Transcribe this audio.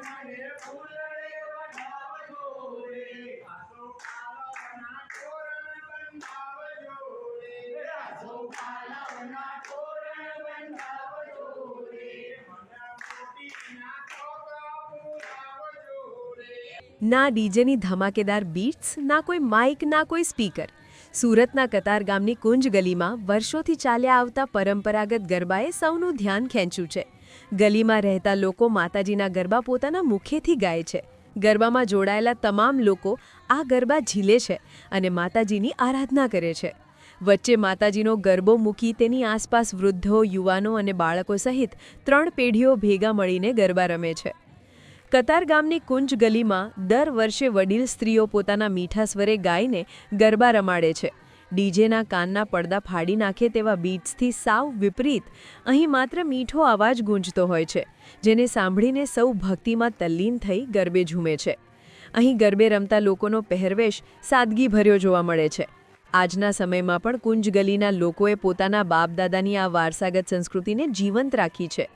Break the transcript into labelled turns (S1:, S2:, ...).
S1: મને ફૂલડે વધાવજો રે આસો પાલવના તોરણ બંધાવજો રે આસો પાલવના તોરણ બંધાવજો રે મને મોતીના ચોકા પુરાવજો રે।
S2: ના ડીજેની ધમાકેદાર બીટ્સ, ના કોઈ માઇક, ના કોઈ સ્પીકર। સુરતના કતારગામની કુંજ ગલીમાં વર્ષોથી ચાલ્યા આવતા પરંપરાગત ગરબાએ સૌનું ધ્યાન ખેંચ્યું છે। ગલીમાં રહેતા લોકો માતાજીના ગરબા પોતાના મુખેથી ગાય છે। ગરબામાં જોડાયેલા તમામ લોકો આ ગરબા ઝીલે છે અને માતાજીની આરાધના કરે છે। વચ્ચે માતાજીનો ગરબો મૂકી તેની આસપાસ વૃદ્ધો, યુવાનો અને બાળકો સહિત 3 પેઢીઓ ભેગા મળીને ગરબા રમે છે। કતારગામની કુંજ ગલીમાં દર વર્ષે વડીલ સ્ત્રીઓ પોતાના મીઠા સ્વરે ગાઈને ગરબા રમાડે છે। ડીજેના કાનના પડદા ફાડી નાખે તેવા બીટ્સથી સાવ વિપરીત અહીં માત્ર મીઠો અવાજ ગૂંજતો હોય છે, જેને સાંભળીને સૌ ભક્તિમાં તલ્લીન થઈ ગરબે ઝૂમે છે। અહીં ગરબે રમતા લોકોનો પહેરવેશ સાદગીભર્યો જોવા મળે છે। આજના સમયમાં પણ કુંજ ગલીના લોકોએ પોતાના બાપદાદાની આ વારસાગત સંસ્કૃતિને જીવંત રાખી છે।